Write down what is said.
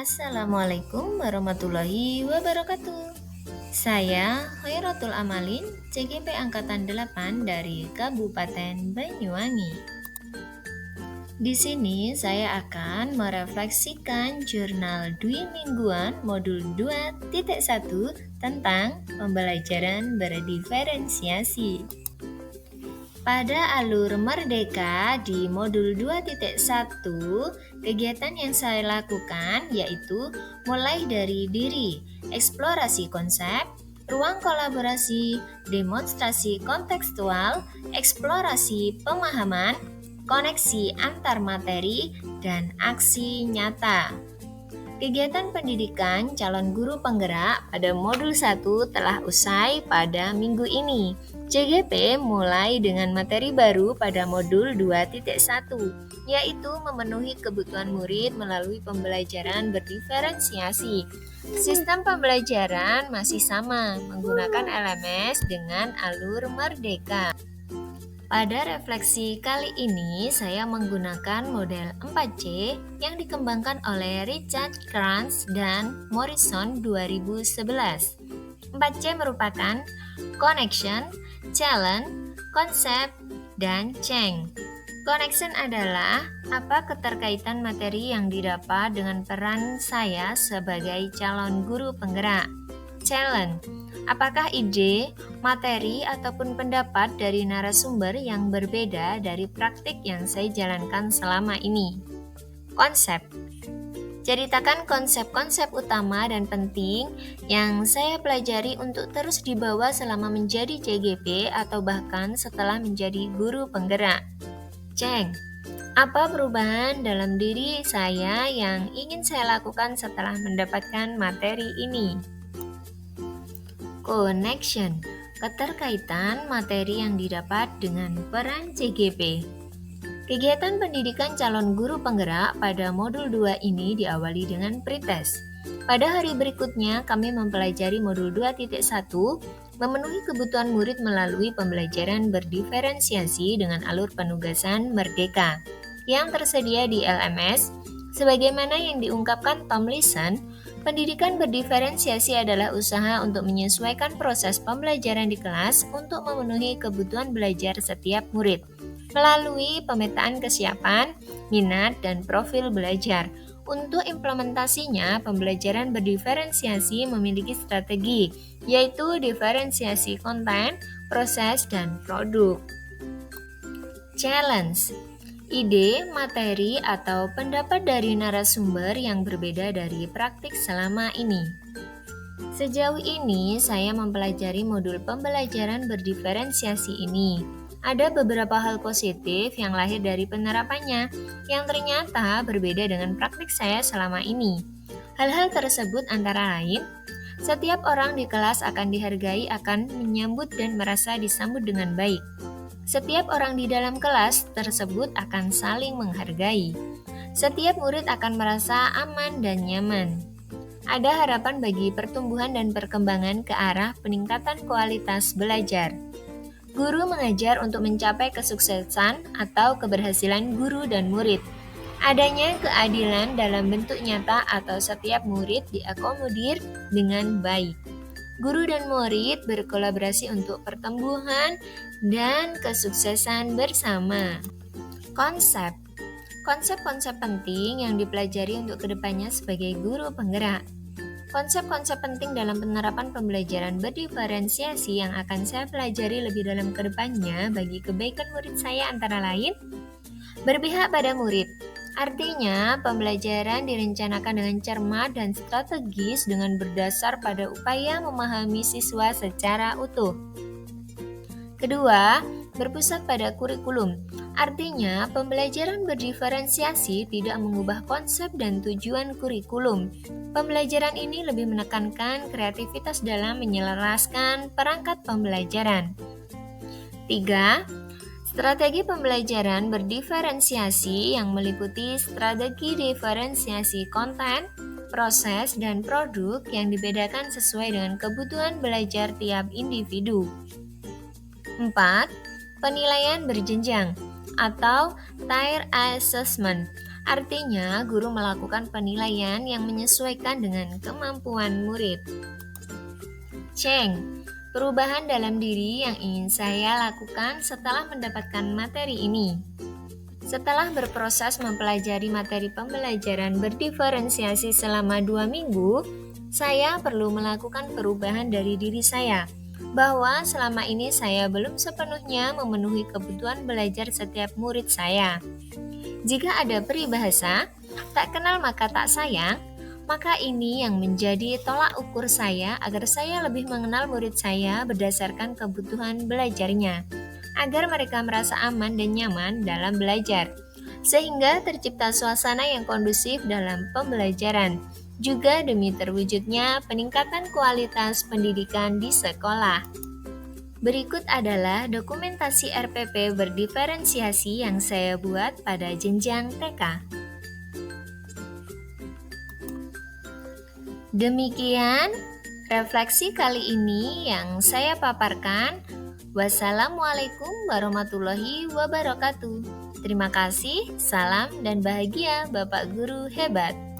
Assalamualaikum warahmatullahi wabarakatuh. Saya Khairatul Amalin, CGP Angkatan 8 dari Kabupaten Banyuwangi. Di sini saya akan merefleksikan jurnal Dwi Mingguan modul 2.1 tentang pembelajaran berdiferensiasi. Pada alur Merdeka di modul 2.1, kegiatan yang saya lakukan yaitu mulai dari diri, eksplorasi konsep, ruang kolaborasi, demonstrasi kontekstual, eksplorasi pemahaman, koneksi antar materi, dan aksi nyata. Kegiatan pendidikan calon guru penggerak pada modul 1 telah usai pada minggu ini. CGP mulai dengan materi baru pada modul 2.1, yaitu memenuhi kebutuhan murid melalui pembelajaran berdiferensiasi. Sistem pembelajaran masih sama, menggunakan LMS dengan alur Merdeka. Pada refleksi kali ini, saya menggunakan model 4C yang dikembangkan oleh Richard Kranz dan Morrison 2011. 4C merupakan connection, challenge, konsep, dan change. Connection adalah apa keterkaitan materi yang didapat dengan peran saya sebagai calon guru penggerak. Challenge, apakah ide, materi, ataupun pendapat dari narasumber yang berbeda dari praktik yang saya jalankan selama ini. Konsep, ceritakan konsep-konsep utama dan penting yang saya pelajari untuk terus dibawa selama menjadi CGP atau bahkan setelah menjadi guru penggerak. Ceng, apa perubahan dalam diri saya yang ingin saya lakukan setelah mendapatkan materi ini? Connection, keterkaitan materi yang didapat dengan peran CGP. Kegiatan pendidikan calon guru penggerak pada modul 2 ini diawali dengan pretest. Pada hari berikutnya, kami mempelajari modul 2.1, memenuhi kebutuhan murid melalui pembelajaran berdiferensiasi dengan alur penugasan Merdeka, yang tersedia di LMS, sebagaimana yang diungkapkan Tomlinson. Pendidikan berdiferensiasi adalah usaha untuk menyesuaikan proses pembelajaran di kelas untuk memenuhi kebutuhan belajar setiap murid melalui pemetaan kesiapan, minat, dan profil belajar. Untuk implementasinya, pembelajaran berdiferensiasi memiliki strategi, yaitu diferensiasi konten, proses, dan produk. Challenge, ide, materi, atau pendapat dari narasumber yang berbeda dari praktik selama ini. Sejauh ini, saya mempelajari modul pembelajaran berdiferensiasi ini. Ada beberapa hal positif yang lahir dari penerapannya, yang ternyata berbeda dengan praktik saya selama ini. Hal-hal tersebut antara lain, setiap orang di kelas akan dihargai, akan menyambut dan merasa disambut dengan baik. Setiap orang di dalam kelas tersebut akan saling menghargai. Setiap murid akan merasa aman dan nyaman. Ada harapan bagi pertumbuhan dan perkembangan ke arah peningkatan kualitas belajar. Guru mengajar untuk mencapai kesuksesan atau keberhasilan guru dan murid. Adanya keadilan dalam bentuk nyata atau setiap murid diakomodir dengan baik. Guru dan murid berkolaborasi untuk pertumbuhan dan kesuksesan bersama. Konsep, konsep-konsep penting yang dipelajari untuk kedepannya sebagai guru penggerak. Konsep-konsep penting dalam penerapan pembelajaran berdiferensiasi yang akan saya pelajari lebih dalam kedepannya bagi kebaikan murid saya antara lain, berpihak pada murid. Artinya, pembelajaran direncanakan dengan cermat dan strategis dengan berdasar pada upaya memahami siswa secara utuh. Kedua, berpusat pada kurikulum. Artinya, pembelajaran berdiferensiasi tidak mengubah konsep dan tujuan kurikulum. Pembelajaran ini lebih menekankan kreativitas dalam menyelaraskan perangkat pembelajaran. 3. Strategi pembelajaran berdiferensiasi yang meliputi strategi diferensiasi konten, proses, dan produk yang dibedakan sesuai dengan kebutuhan belajar tiap individu. 4. Penilaian berjenjang atau tier assessment. Artinya, guru melakukan penilaian yang menyesuaikan dengan kemampuan murid. Ceng, perubahan dalam diri yang ingin saya lakukan setelah mendapatkan materi ini. Setelah berproses mempelajari materi pembelajaran berdiferensiasi selama 2 minggu, saya perlu melakukan perubahan dari diri saya, bahwa selama ini saya belum sepenuhnya memenuhi kebutuhan belajar setiap murid saya. Jika ada peribahasa, tak kenal maka tak sayang, maka ini yang menjadi tolak ukur saya agar saya lebih mengenal murid saya berdasarkan kebutuhan belajarnya, agar mereka merasa aman dan nyaman dalam belajar, sehingga tercipta suasana yang kondusif dalam pembelajaran, juga demi terwujudnya peningkatan kualitas pendidikan di sekolah. Berikut adalah dokumentasi RPP berdiferensiasi yang saya buat pada jenjang TK. Demikian refleksi kali ini yang saya paparkan. Wassalamualaikum warahmatullahi wabarakatuh. Terima kasih, salam dan bahagia Bapak Guru hebat.